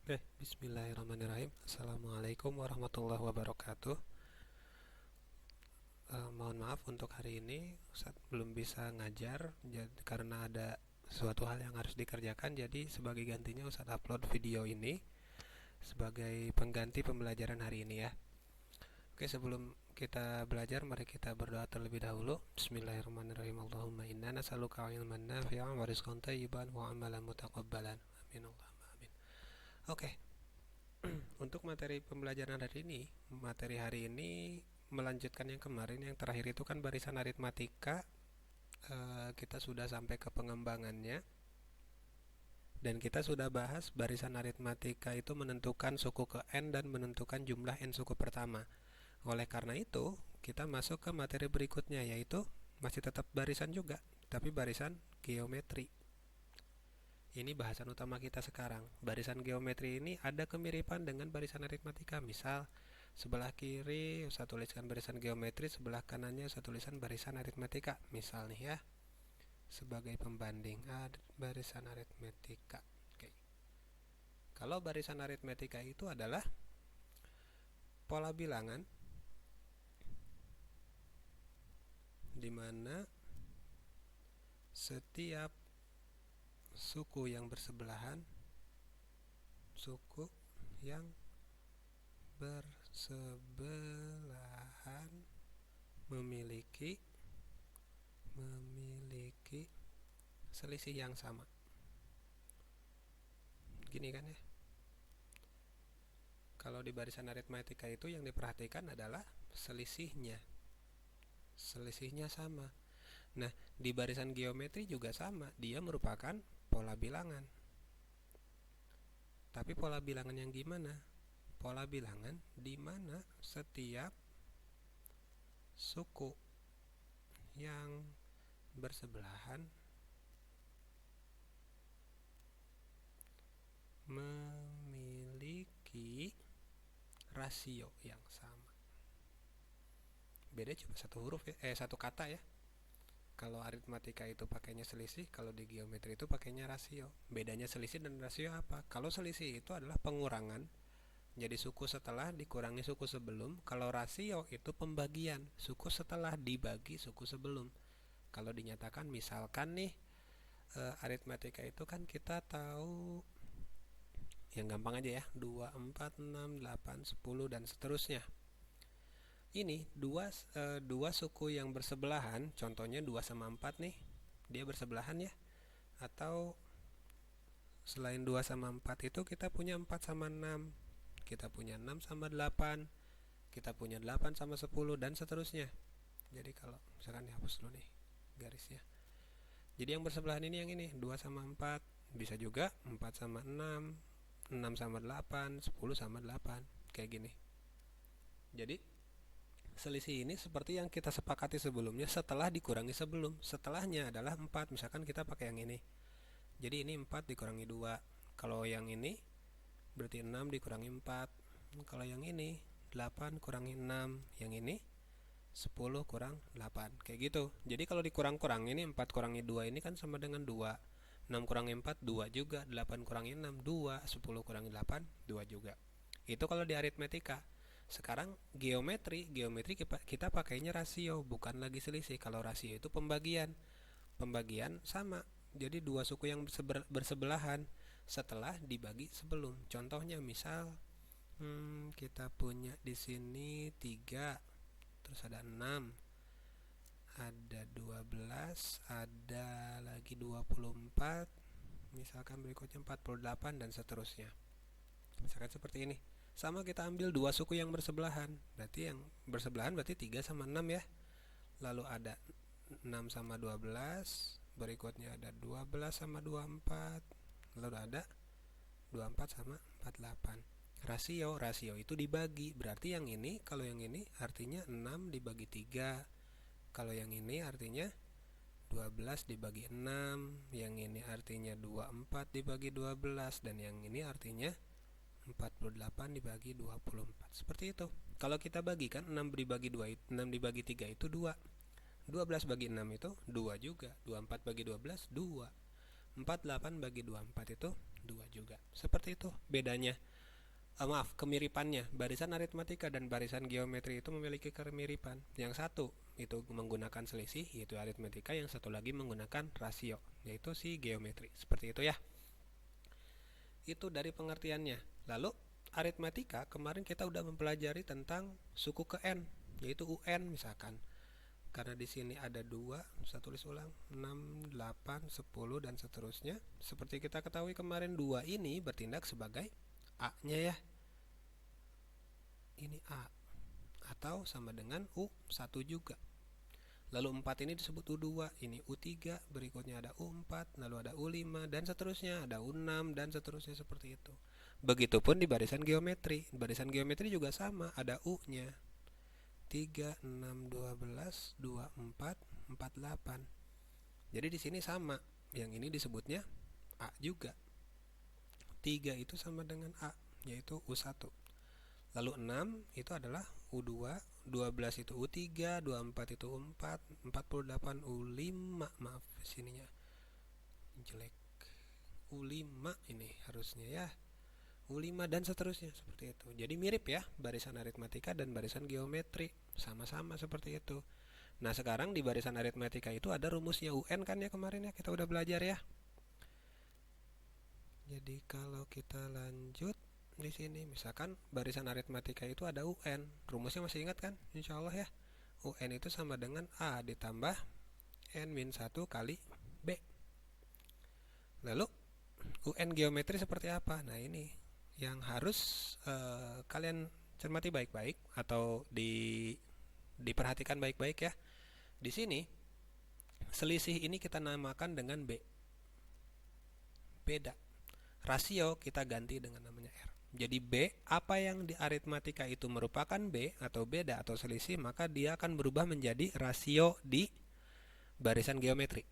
Oke, bismillahirrahmanirrahim. Assalamualaikum warahmatullahi wabarakatuh. Mohon maaf untuk hari ini Ustadz belum bisa ngajar karena ada suatu hal yang harus dikerjakan. Jadi sebagai gantinya Ustadz upload video ini sebagai pengganti pembelajaran hari ini ya. Oke, sebelum kita belajar, mari kita berdoa terlebih dahulu. Bismillahirrahmanirrahim. Allahumma inna nas'aluka ilman nafi'an wa rizqan thayyiban wa amalan mutaqabbalan. Amin Allahumma amin. Oke. Untuk materi pembelajaran materi hari ini melanjutkan yang kemarin. Yang terakhir itu kan barisan aritmatika. Kita sudah sampai ke pengembangannya, dan kita sudah bahas barisan aritmatika itu menentukan suku ke n dan menentukan jumlah n suku pertama. Oleh karena itu, kita masuk ke materi berikutnya, yaitu masih tetap barisan juga, tapi barisan geometri. Ini bahasan utama kita sekarang. Barisan geometri ini ada kemiripan dengan barisan aritmatika. Misal, sebelah kiri saya tuliskan barisan geometri, sebelah kanannya saya tuliskan barisan aritmatika. Misal nih ya, sebagai pembanding barisan aritmatika. Oke. Kalau barisan aritmatika itu adalah pola bilangan di mana setiap suku yang bersebelahan memiliki selisih yang sama. Gini kan ya. Kalau di barisan aritmatika itu yang diperhatikan adalah selisihnya sama. Nah, di barisan geometri juga sama, dia merupakan pola bilangan. Tapi pola bilangan yang gimana? Pola bilangan di mana setiap suku yang bersebelahan memiliki rasio yang sama. Beda cuma satu huruf ya, satu kata ya. Kalau aritmatika itu pakainya selisih, kalau di geometri itu pakainya rasio. Bedanya selisih dan rasio apa? Kalau selisih itu adalah pengurangan, jadi suku setelah dikurangi suku sebelum. Kalau rasio itu pembagian, suku setelah dibagi suku sebelum. Kalau dinyatakan misalkan nih, aritmatika itu kan kita tahu yang gampang aja ya, 2, 4, 6, 8, 10 dan seterusnya. Ini dua suku yang bersebelahan, contohnya 2 sama 4 nih, dia bersebelahan ya. Atau selain 2 sama 4 itu kita punya 4 sama 6, kita punya 6 sama 8, kita punya 8 sama 10 dan seterusnya. Jadi kalau misalkan dihapus dulu nih garisnya. Jadi yang bersebelahan ini yang ini, 2 sama 4, bisa juga 4 sama 6, 6 sama 8, 10 sama 8, kayak gini. Jadi selisih ini seperti yang kita sepakati sebelumnya setelah dikurangi sebelum. Setelahnya adalah 4, misalkan kita pakai yang ini. Jadi ini 4 dikurangi 2. Kalau yang ini berarti 6 dikurangi 4. Kalau yang ini 8 kurangi 6. Yang ini 10 kurang 8. Kayak gitu. Jadi kalau dikurang-kurang ini 4 kurangi 2 ini kan sama dengan 2. 6 kurangi 4 2 juga. 8 kurangi 6 2. 10 kurangi 8 2 juga. Itu kalau di aritmetika. Sekarang geometri kita pakainya rasio, bukan lagi selisih. Kalau rasio itu pembagian sama. Jadi dua suku yang bersebelahan setelah dibagi sebelum. Contohnya misal kita punya di sini 3, terus ada 6, ada 12, ada lagi 24, misalkan berikutnya 48 dan seterusnya. Misalkan seperti ini. Sama kita ambil dua suku yang bersebelahan. Berarti yang bersebelahan berarti 3 sama 6 ya. Lalu ada 6 sama 12, berikutnya ada 12 sama 24, lalu ada 24 sama 48. Rasio itu dibagi. Berarti yang ini, kalau yang ini artinya 6 dibagi 3. Kalau yang ini artinya 12 dibagi 6. Yang ini artinya 24 dibagi 12. Dan yang ini artinya 48 dibagi 24. Seperti itu. Kalau kita bagikan 6 dibagi 2, 6 dibagi 3 itu 2. 12 bagi 6 itu 2 juga. 24 bagi 12 2. 48 bagi 24 itu 2 juga. Seperti itu bedanya. Maaf, kemiripannya. Barisan aritmatika dan barisan geometri itu memiliki kemiripan. Yang satu itu menggunakan selisih, yaitu aritmatika. Yang satu lagi menggunakan rasio, yaitu si geometri. Seperti itu ya. Itu dari pengertiannya. Lalu aritmatika kemarin kita udah mempelajari tentang suku ke n, yaitu UN misalkan. Karena di sini ada 2, saya tulis ulang, 6, 8, 10 dan seterusnya. Seperti kita ketahui kemarin 2 ini bertindak sebagai A-nya ya. Ini A atau sama dengan U1 juga. Lalu 4 ini disebut U2, ini U3, berikutnya ada U4, lalu ada U5 dan seterusnya, ada U6 dan seterusnya seperti itu. Begitupun di barisan geometri. Barisan geometri juga sama, ada U-nya. 3, 6, 12, 24, 48. Jadi di sini sama. Yang ini disebutnya A juga. 3 itu sama dengan A, yaitu U1. Lalu 6 itu adalah U2, 12 itu U3, 24 itu U4, 48 U5, maaf sininya jelek. U5 ini harusnya ya. U5 dan seterusnya seperti itu. Jadi mirip ya barisan aritmatika dan barisan geometri, sama-sama seperti itu. Nah, sekarang di barisan aritmatika itu ada rumusnya UN kan ya kemarin ya kita udah belajar ya. Jadi kalau kita lanjut di sini misalkan barisan aritmatika itu ada UN, rumusnya masih ingat kan? Insya Allah ya. UN itu sama dengan A ditambah N-1 kali B. Lalu UN geometri seperti apa? Nah, ini yang harus kalian cermati baik-baik atau diperhatikan baik-baik ya. Di sini selisih ini kita namakan dengan B. Beda. Rasio kita ganti dengan namanya R. Jadi B, apa yang di aritmatika itu merupakan B atau beda atau selisih, maka dia akan berubah menjadi rasio di barisan geometri.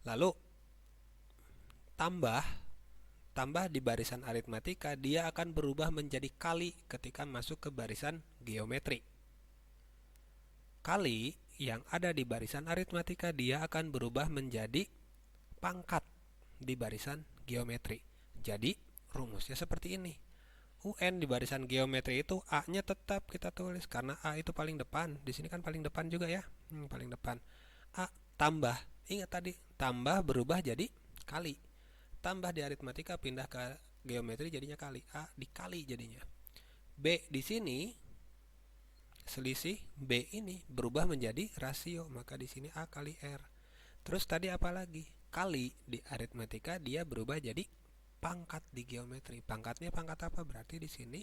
Lalu tambah di barisan aritmatika, dia akan berubah menjadi kali ketika masuk ke barisan geometri. Kali yang ada di barisan aritmatika, dia akan berubah menjadi pangkat di barisan geometri. Jadi rumusnya seperti ini. UN di barisan geometri itu A-nya tetap kita tulis karena A itu paling depan. Di sini kan paling depan juga ya. Paling depan. A tambah. Ingat tadi, tambah berubah jadi kali. Tambah di aritmatika pindah ke geometri jadinya kali. A dikali jadinya. B di sini selisih B ini berubah menjadi rasio, maka di sini A kali R. Terus tadi apa lagi? Kali di aritmatika dia berubah jadi pangkat di geometri. Pangkatnya pangkat apa? Berarti di sini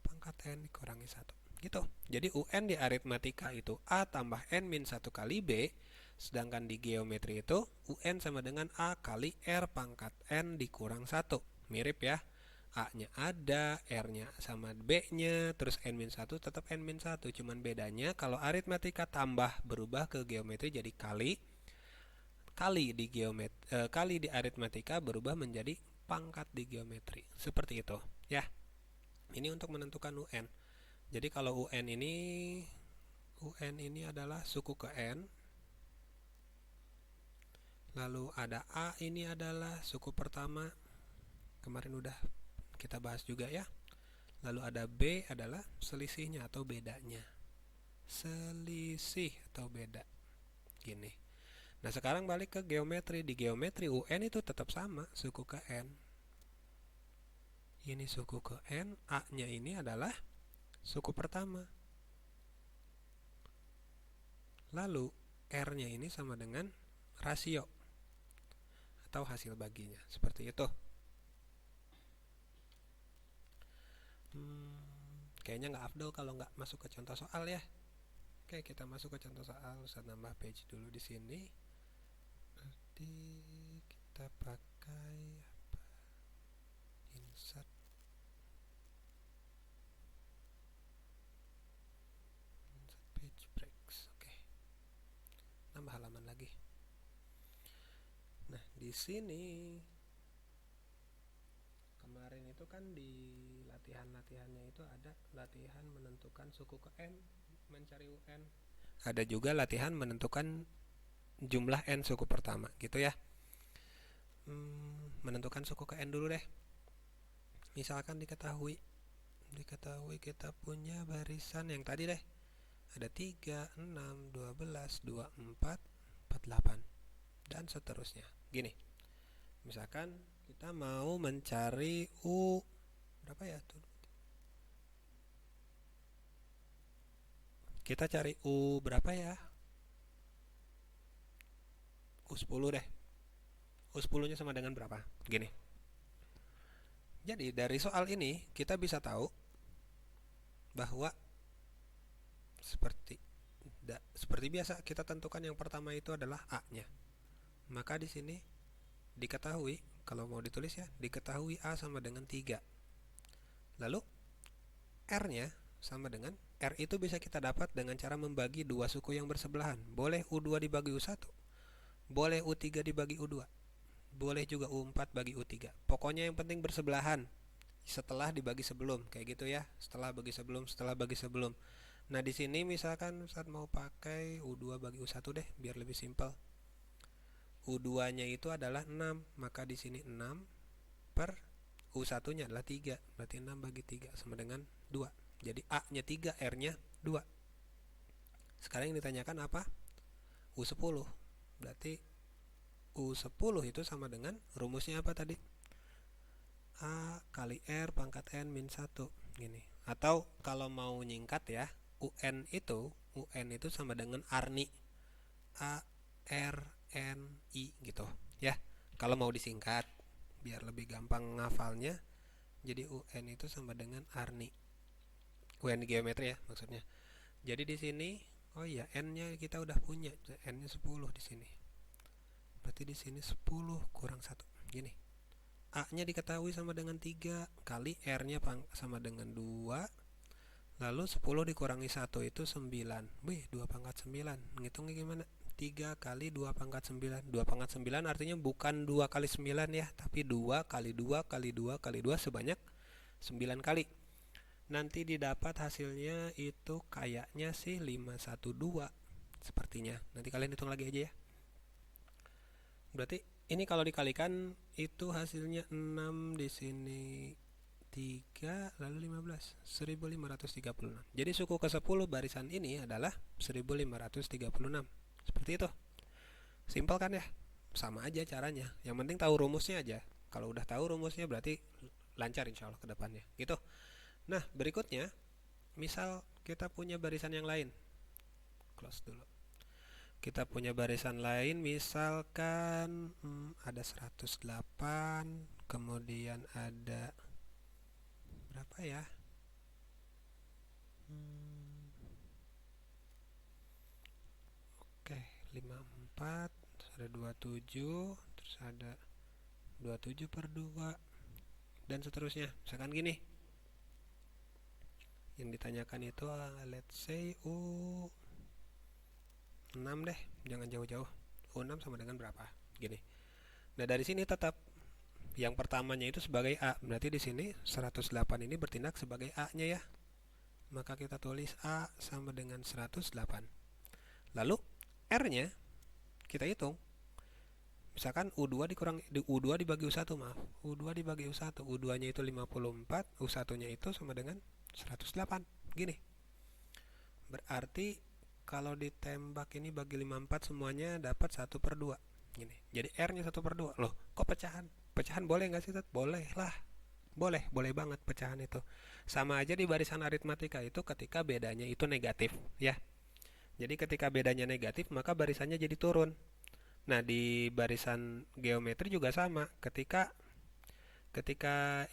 pangkat N dikurangi 1. Gitu. Jadi UN di aritmatika itu A tambah N-1 kali B. Sedangkan di geometri itu UN sama dengan A kali R pangkat N dikurang 1. Mirip ya. A-nya ada, R-nya sama B-nya, terus N-1 tetap N-1. Cuman bedanya kalau aritmatika tambah berubah ke geometri jadi kali. Kali di aritmatika berubah menjadi pangkat di geometri. Seperti itu ya. Ini untuk menentukan UN. Jadi kalau UN ini adalah suku ke N. Lalu ada A ini adalah suku pertama. Kemarin udah kita bahas juga ya. Lalu ada B adalah selisihnya atau bedanya. Selisih atau beda. Gini. Nah, sekarang balik ke geometri. Di geometri UN itu tetap sama, suku ke N. Ini suku ke N, A-nya ini adalah suku pertama. Lalu R-nya ini sama dengan rasio atau hasil baginya. Seperti itu. Kayaknya nggak afdol kalau nggak masuk ke contoh soal ya. Oke, kita masuk ke contoh soal. Saya nambah page dulu di sini. Berarti kita pakai apa? Insert. Page breaks. Oke. Nambah halaman lagi. Nah, di sini kemarin itu kan di latihan-latihannya itu ada latihan menentukan suku ke N, mencari UN. Ada juga latihan menentukan jumlah N suku pertama gitu ya. menentukan suku ke N dulu deh. Misalkan diketahui kita punya barisan yang tadi deh, ada 3, 6, 12, 24, 48 dan seterusnya. Gini, misalkan kita mau mencari U berapa ya tuh, kita cari U berapa ya, U10 deh. U10 nya sama dengan berapa? Gini, jadi dari soal ini kita bisa tahu bahwa seperti biasa kita tentukan yang pertama itu adalah A nya. Maka di sini diketahui, kalau mau ditulis ya, diketahui A sama dengan 3. Lalu R nya sama dengan, R itu bisa kita dapat dengan cara membagi dua suku yang bersebelahan. Boleh U2 dibagi U1, boleh U3 dibagi U2, boleh juga U4 bagi U3. Pokoknya yang penting bersebelahan setelah dibagi sebelum, kayak gitu ya. Setelah bagi sebelum. Nah, di sini misalkan Ustaz mau pakai U2 bagi U1 deh biar lebih simpel. U2-nya itu adalah 6, maka di sini 6 per U1-nya adalah 3. Berarti 6 bagi 3 sama dengan 2. Jadi A-nya 3, R-nya 2. Sekarang yang ditanyakan apa? U10. Berarti U10 itu sama dengan rumusnya apa tadi? A kali R pangkat N min 1. Gini. Atau kalau mau nyingkat ya, UN itu sama dengan Arni. A R N I gitu ya. Kalau mau disingkat biar lebih gampang ngafalnya, jadi UN itu sama dengan Arni. UN geometri ya maksudnya. Jadi di sini oh iya, N-nya kita udah punya. N-nya 10 di sini. Berarti di sini 10 kurang 1. Gini. A-nya diketahui sama dengan 3 kali R-nya sama dengan 2. Lalu 10 dikurangi 1 itu 9. Wih, 2 pangkat 9. Ngitungnya gimana? 3 kali 2 pangkat 9. 2 pangkat 9 artinya bukan 2 kali 9 ya, tapi 2 kali 2 kali 2 kali 2 sebanyak 9 kali. Nanti didapat hasilnya itu kayaknya sih 512 sepertinya. Nanti kalian hitung lagi aja ya. Berarti ini kalau dikalikan itu hasilnya 6 di sini 3 lalu 15, 1536. Jadi suku ke-10 barisan ini adalah 1536. Seperti itu. Simpel kan ya? Sama aja caranya. Yang penting tahu rumusnya aja. Kalau udah tahu rumusnya berarti lancar insya Allah ke depannya. Gitu. Nah, berikutnya misal kita punya barisan yang lain. Close dulu. Kita punya barisan lain, misalkan ada 108, kemudian ada berapa ya? Oke, 54, terus ada 27, terus ada 27 per 2, dan seterusnya. Misalkan gini. Yang ditanyakan itu let's say U6 deh, jangan jauh-jauh. U6 sama dengan berapa? Gini. Nah, dari sini tetap yang pertamanya itu sebagai A. Berarti di sini 108 ini bertindak sebagai A-nya ya. Maka kita tulis A sama dengan 108. Lalu R-nya kita hitung. Misalkan U2 dibagi U1, maaf. U2 dibagi U1. U2-nya itu 54, U1-nya itu sama dengan 108. Gini. Berarti kalau ditembak ini bagi 54 semuanya dapat 1 per 2. Gini. Jadi R-nya 1 per 2. Loh, kok pecahan? Pecahan boleh nggak sih? Boleh lah. Boleh banget pecahan itu. Sama aja di barisan aritmatika itu ketika bedanya itu negatif ya. Jadi ketika bedanya negatif maka barisannya jadi turun. Nah, di barisan geometri juga sama. Ketika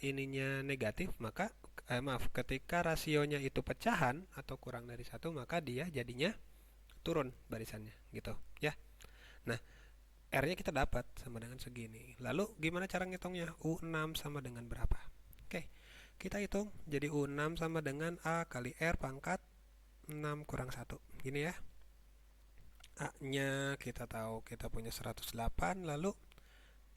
ininya negatif maka ketika rasionya itu pecahan atau kurang dari 1 maka dia jadinya turun barisannya gitu ya. Nah, R-nya kita dapat sama dengan segini. Lalu gimana cara ngitungnya? U6 sama dengan berapa? Oke, kita hitung. Jadi U6 sama dengan A kali R pangkat 6 kurang 1. Gini ya. A-nya kita tahu kita punya 108. Lalu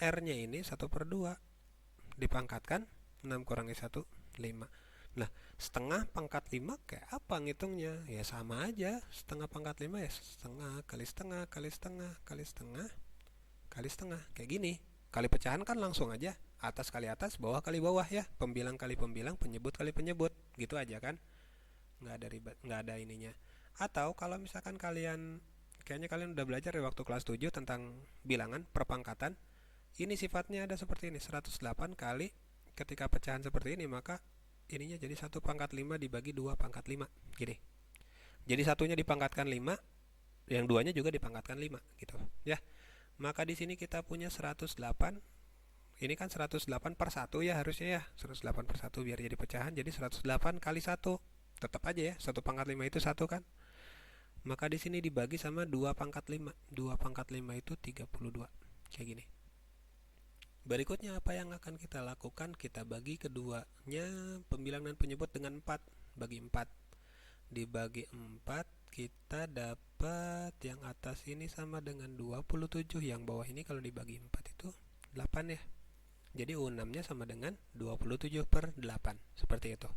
R-nya ini 1 per 2. Dipangkatkan 6 kurangi 1, 5. Nah, setengah pangkat 5 kayak apa ngitungnya? Ya sama aja. Setengah pangkat 5 ya setengah kali setengah kali setengah kali setengah kali setengah. Kayak gini. Kali pecahan kan langsung aja atas kali atas, bawah kali bawah ya, pembilang kali pembilang, penyebut kali penyebut, gitu aja kan, nggak ada ribet, nggak ada ininya. Atau kalau misalkan kalian, kayaknya kalian udah belajar di waktu kelas 7 tentang bilangan perpangkatan, ini sifatnya ada seperti ini, 108 kali, ketika pecahan seperti ini maka ininya jadi 1/5 dibagi 2/5, gini. Jadi satunya dipangkatkan 5, yang duanya juga dipangkatkan 5 gitu ya. Maka di sini kita punya 108. Ini kan 108 per 1 ya harusnya ya. 108 per 1 biar jadi pecahan, jadi 108 kali 1. Tetap aja ya, 1/5 itu 1 kan. Maka di sini dibagi sama 2/5. 2/5 itu 32. Kayak gini. Berikutnya apa yang akan kita lakukan? Kita bagi keduanya, pembilang dan penyebut, dengan 4. Bagi 4. Dibagi 4, kita dapat yang atas ini sama dengan 27. Yang bawah ini kalau dibagi 4 itu 8 ya. Jadi U6-nya sama dengan 27/8. Seperti itu.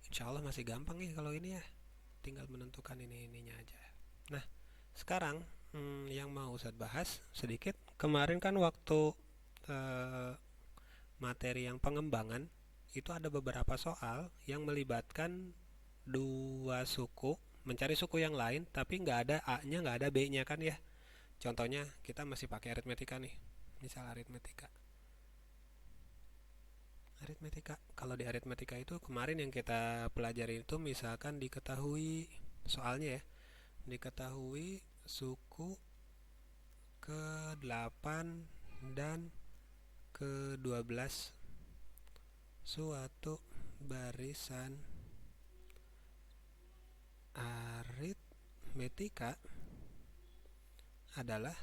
Insya Allah masih gampang nih kalau ini ya. Tinggal menentukan ininya aja. Nah, sekarang yang mau Ustadz bahas sedikit. Kemarin kan waktu materi yang pengembangan itu ada beberapa soal yang melibatkan dua suku, mencari suku yang lain tapi nggak ada A-nya, nggak ada B-nya kan ya. Contohnya kita masih pakai aritmetika nih. Misal aritmetika. Kalau di aritmetika itu kemarin yang kita pelajari itu misalkan diketahui soalnya ya, diketahui suku ke-8 dan ke-12 suatu barisan aritmetika adalah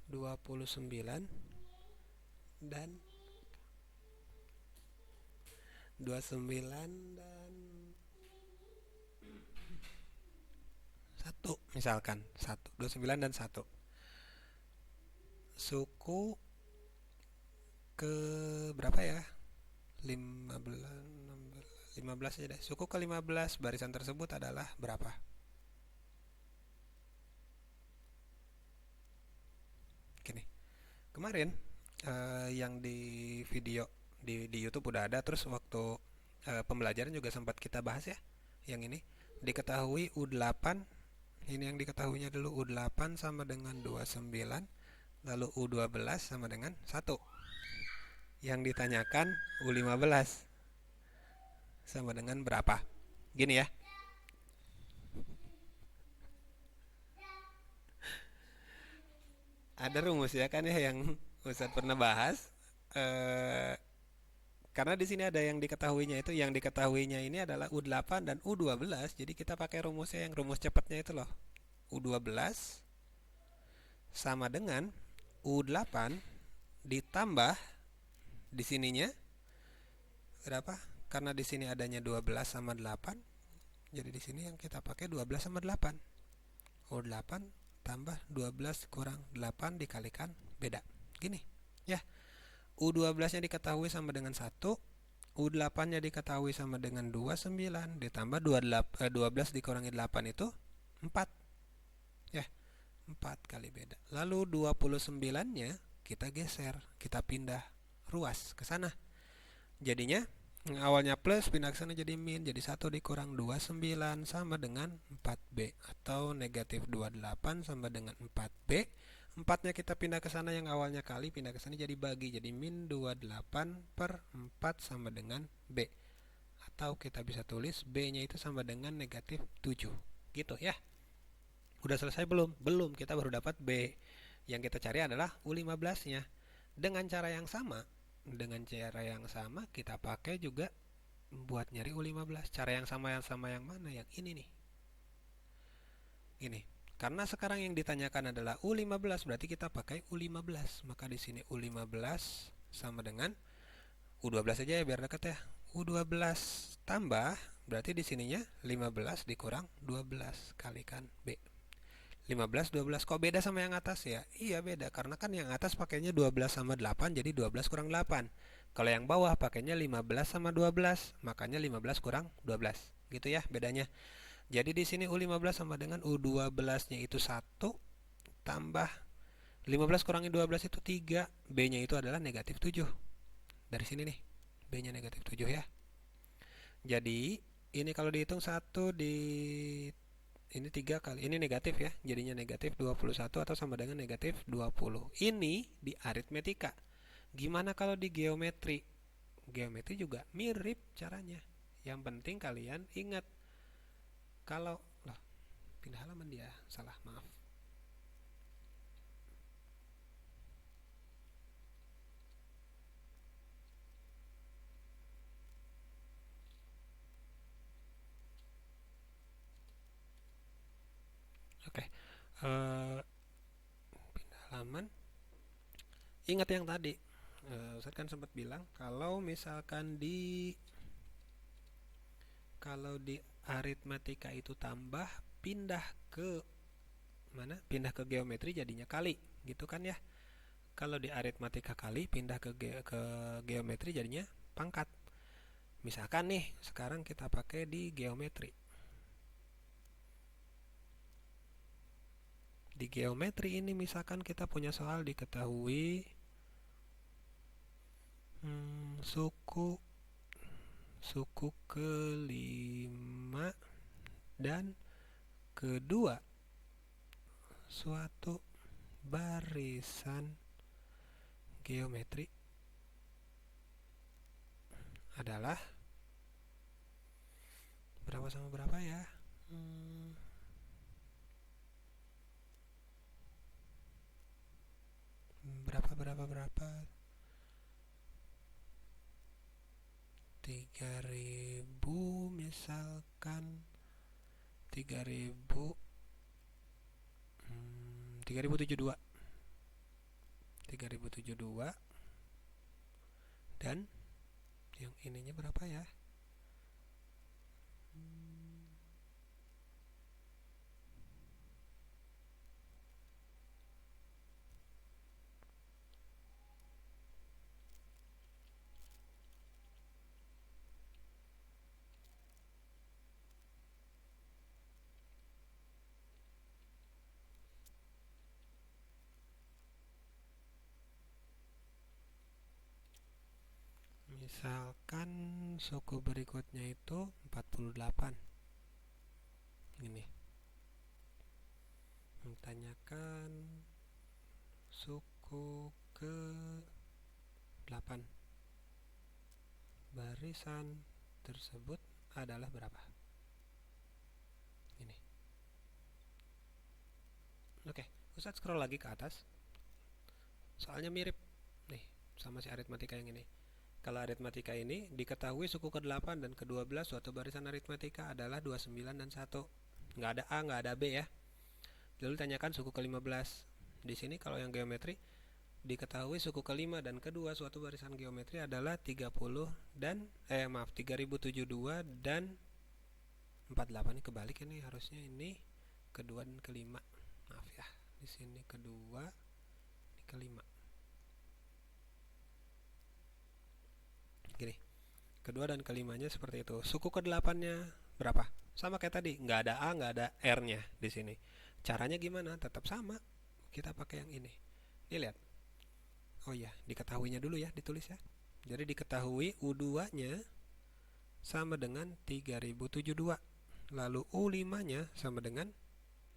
29 dan 1 misalkan 29 dan 1. Suku ke berapa ya? 15 aja deh. Suku ke-15 barisan tersebut adalah berapa? Gini. Kemarin yang di video di YouTube udah ada, terus waktu pembelajaran juga sempat kita bahas ya. Yang ini diketahui U8, ini yang diketahuinya dulu, U8 sama dengan 29, lalu U12 sama dengan 1. Yang ditanyakan U15 sama dengan berapa? Gini ya. Ada rumus ya kan ya yang Ustadz pernah bahas. Karena di sini ada yang diketahuinya, itu yang diketahuinya ini adalah U8 dan U12. Jadi kita pakai rumusnya yang rumus cepatnya itu loh. U12 sama dengan U8 ditambah di sininya berapa? Karena di sini adanya 12 sama 8. Jadi di sini yang kita pakai 12 sama 8. U8 tambah 12 kurang 8 dikalikan beda. Gini, ya. U12-nya diketahui sama dengan 1, U8-nya diketahui sama dengan 29, ditambah 12 dikurangi 8 itu 4. Ya, 4 kali beda. Lalu 29-nya kita geser, kita pindah ruas ke sana. Jadinya awalnya plus pindah ke sana jadi min, jadi 1 dikurang 29 sama dengan 4B, atau negatif 28 sama dengan 4B. 4-nya kita pindah ke sana, yang awalnya kali pindah ke sana jadi bagi, jadi min 28 per 4 sama dengan B. Atau kita bisa tulis B-nya itu sama dengan negatif 7. Gitu ya. Udah selesai belum? Belum, kita baru dapat B. Yang kita cari adalah U15-nya. Dengan cara yang sama kita pakai juga buat nyari U15. Cara yang sama yang mana? Yang ini nih. Ini. Karena sekarang yang ditanyakan adalah U15, berarti kita pakai U15. Maka di sini U15 sama dengan U12 aja ya biar dekat ya. U12 tambah, berarti di sininya 15 dikurang 12 kalikan B. 15, 12, kok beda sama yang atas ya? Iya beda, karena kan yang atas pakainya 12 sama 8, jadi 12 kurang 8. Kalau yang bawah pakainya 15 sama 12, makanya 15 kurang 12. Gitu ya bedanya. Jadi di sini U15 sama dengan U12-nya itu 1 tambah 15 kurangi 12 itu 3. B-nya itu adalah negatif 7. Dari sini nih, B-nya negatif 7 ya. Jadi ini kalau dihitung 1 di ini 3 kali, ini negatif ya, jadinya negatif 21 atau sama dengan negatif 20. Ini di aritmetika. Gimana kalau di geometri? Geometri juga mirip caranya. Yang penting kalian ingat kalau lah, pindah halaman dia, salah, maaf. Oke, pindah halaman. Ingat yang tadi, Ustaz kan sempat bilang kalau misalkan kalau di aritmatika itu tambah, pindah ke mana? Pindah ke geometri jadinya kali, gitu kan ya? Kalau di aritmatika kali, pindah ke geometri jadinya pangkat. Misalkan nih, sekarang kita pakai di geometri. Di geometri ini misalkan kita punya soal diketahui suku kelima dan kedua suatu barisan geometri adalah berapa sama berapa ya? Berapa 3000 misalkan 3000 3072 3072 dan yang ininya berapa ya? Misalkan suku berikutnya itu 48. Ini menanyakan suku ke 8 barisan tersebut adalah berapa? Ini. Oke, Ustaz scroll lagi ke atas. Soalnya mirip nih sama si aritmatika yang ini. Kalau aritmatika ini diketahui suku ke-8 dan ke-12 suatu barisan aritmatika adalah 29 dan 1. Nggak ada A, nggak ada B ya. Lalu tanyakan suku ke-15. Di sini kalau yang geometri diketahui suku ke-5 dan kedua suatu barisan geometri adalah 30 dan 3072 dan 48. Ini kebalik ini, harusnya ini kedua dan kelima. Maaf ya. Di sini kedua, ini kelima. Gini, kedua dan kelimanya seperti itu. Suku ke-8-nya berapa? Sama kayak tadi, nggak ada A, nggak ada R-nya di sini. Caranya gimana? Tetap sama. Kita pakai yang ini. Ini lihat. Oh iya, diketahuinya dulu ya, ditulis ya. Jadi diketahui U2-nya sama dengan 3072. Lalu U5-nya sama dengan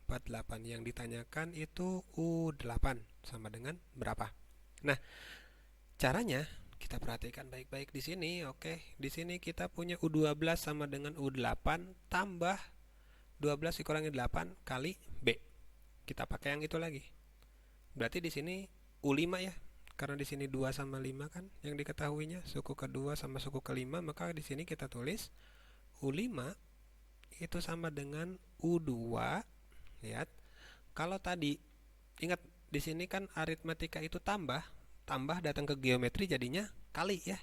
48. Yang ditanyakan itu U8 sama dengan berapa? Nah, caranya kita perhatikan baik-baik di sini. Oke, di sini kita punya U12 sama dengan U8 tambah 12 dikurangi 8 kali B. Kita pakai yang itu lagi. Berarti di sini U5 ya. Karena di sini 2 sama 5 kan yang diketahuinya, suku kedua sama suku kelima, maka di sini kita tulis U5 itu sama dengan U2. Lihat. Kalau tadi ingat di sini kan aritmatika itu tambah datang ke geometri jadinya kali ya.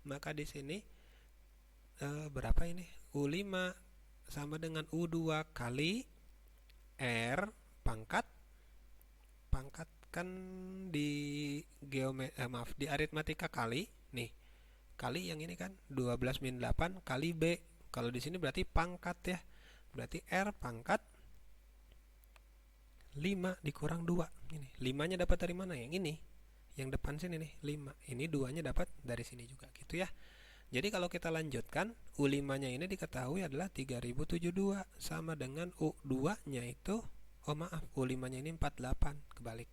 Maka di sini berapa ini? U5 sama dengan U2 kali R pangkat kan di di aritmatika kali nih. Kali yang ini kan 12 min 8 kali B. Kalau di sini berarti pangkat ya. Berarti R pangkat 5 dikurang 2. Ini 5-nya dapat dari mana? Yang ini. Yang depan sini nih, 5. Ini 2-nya dapat dari sini juga gitu ya. Jadi kalau kita lanjutkan, U5-nya ini diketahui adalah 3072 sama dengan U2-nya itu, U5-nya ini 48, kebalik.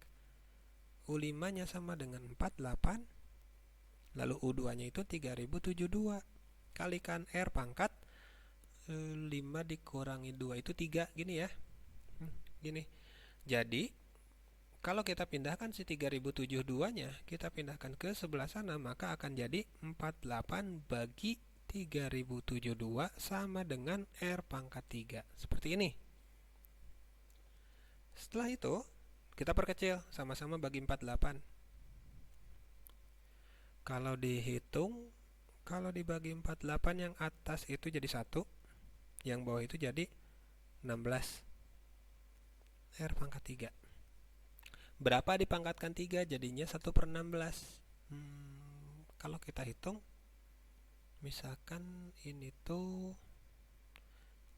U5-nya sama dengan 48, lalu U2-nya itu 3072. Kalikan R pangkat 5 dikurangi 2 itu 3, gini ya. Gini. Jadi kalau kita pindahkan si 3072-nya, kita pindahkan ke sebelah sana, maka akan jadi 48 bagi 3072 sama dengan R pangkat 3. Seperti ini. Setelah itu, kita perkecil, sama-sama bagi 48. Kalau dihitung, kalau dibagi 48 yang atas itu jadi 1, yang bawah itu jadi 16. R pangkat 3. Berapa dipangkatkan 3? Jadinya 1/16. Kalau kita hitung, misalkan ini tuh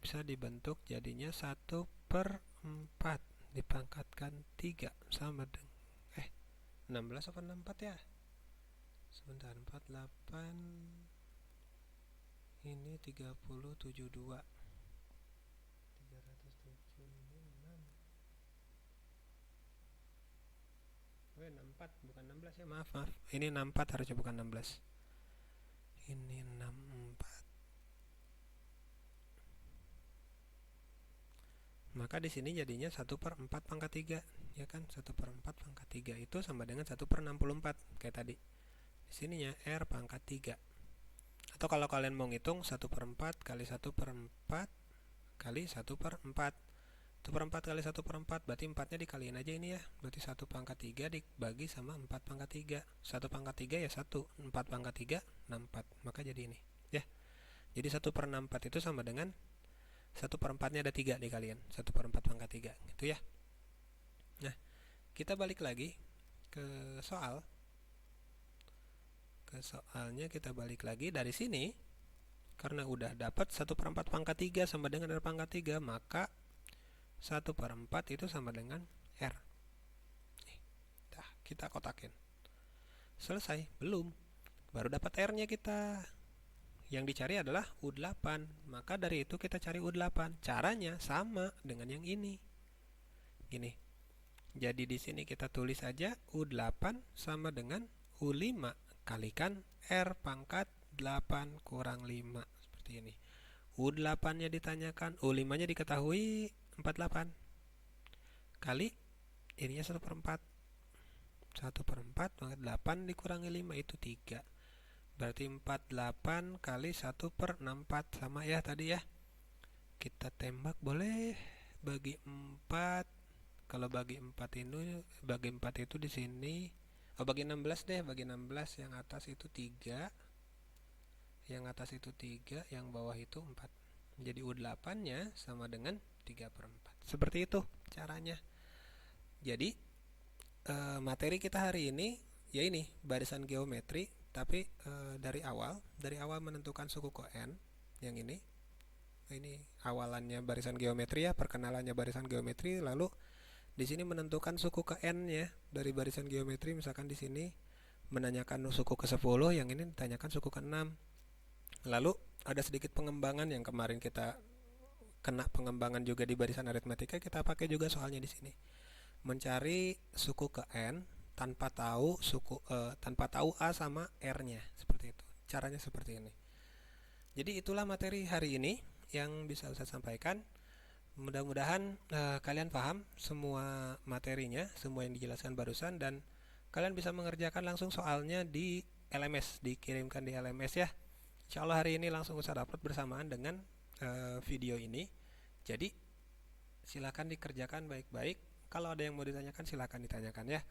bisa dibentuk jadinya 1/4 dipangkatkan 3 sama dengan 16 apa 64 ya? Sebentar, 48 ini 3072. 64 bukan 16 ya, maaf. Ini 64 harusnya, bukan 16. Ini 64. Maka di sini jadinya 1/4 pangkat 3, ya kan? 1/4 pangkat 3 itu sama dengan 1/64 kayak tadi. Di sininya R pangkat 3. Atau kalau kalian mau ngitung 1/4 kali 1/4 kali 1/4. 1/4 kali 1/4 berarti 4-nya dikaliin aja ini ya. Berarti 1 pangkat 3 dibagi sama 4 pangkat 3. 1 pangkat 3 ya 1. 4 pangkat 3 64. Maka jadi ini ya. Jadi 1/64 itu sama dengan 1/4-nya ada 3 dikaliin 1/4 pangkat 3 gitu ya. Nah, kita balik lagi ke soal. Ke soalnya kita balik lagi dari sini. Karena udah dapat 1/4 pangkat 3 sama dengan R pangkat 3, maka 1/4 itu sama dengan R. Dah, kita kotakin. Selesai? Belum. Baru dapat R-nya kita. Yang dicari adalah U8. Maka dari itu kita cari U8. Caranya sama dengan yang ini. Gini. Jadi di sini kita tulis aja U8 sama dengan U5 kalikan R pangkat 8 kurang 5. Seperti ini. U8-nya ditanyakan, U5-nya diketahui 48 kali ininya 1/4. 1/4 maka 8 dikurangi 5 itu 3. Berarti 48 kali 1/64 sama ya tadi ya. Kita tembak boleh bagi 4. Kalau bagi 4 itu di sini. Bagi 16 deh, bagi 16 yang atas itu 3. Yang atas itu 3, yang bawah itu 4. Jadi U8-nya sama dengan 3/4. Seperti itu caranya. Jadi materi kita hari ini ya ini barisan geometri, tapi dari awal menentukan suku koen yang ini. Ini awalannya barisan geometri ya, perkenalannya barisan geometri, lalu di sini menentukan suku ke n-nya dari barisan geometri. Misalkan di sini menanyakan suku ke-10, yang ini ditanyakan suku ke-6. Lalu ada sedikit pengembangan yang kemarin kita kena pengembangan juga di barisan aritmatika, kita pakai juga soalnya di sini. Mencari suku ke n tanpa tahu a sama r-nya, seperti itu. Caranya seperti ini. Jadi itulah materi hari ini yang bisa Ustaz sampaikan. Mudah-mudahan kalian paham semua materinya, semua yang dijelaskan barusan, dan kalian bisa mengerjakan langsung soalnya di LMS, dikirimkan di LMS ya. Insyaallah hari ini langsung Ustaz upload bersamaan dengan video ini. Jadi silakan dikerjakan baik-baik. Kalau ada yang mau ditanyakan silakan ditanyakan ya.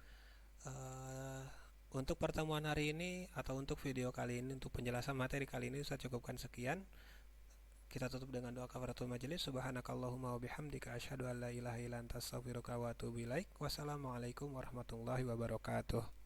Untuk pertemuan hari ini atau untuk video kali ini, untuk penjelasan materi kali ini saya cukupkan sekian. Kita tutup dengan doa kafaratul majelis. Subhanakallahumma wa bihamdika asyhadu an la ilaha illa anta astaghfiruka wa atubu ilaik. Wassalamualaikum warahmatullahi wabarakatuh.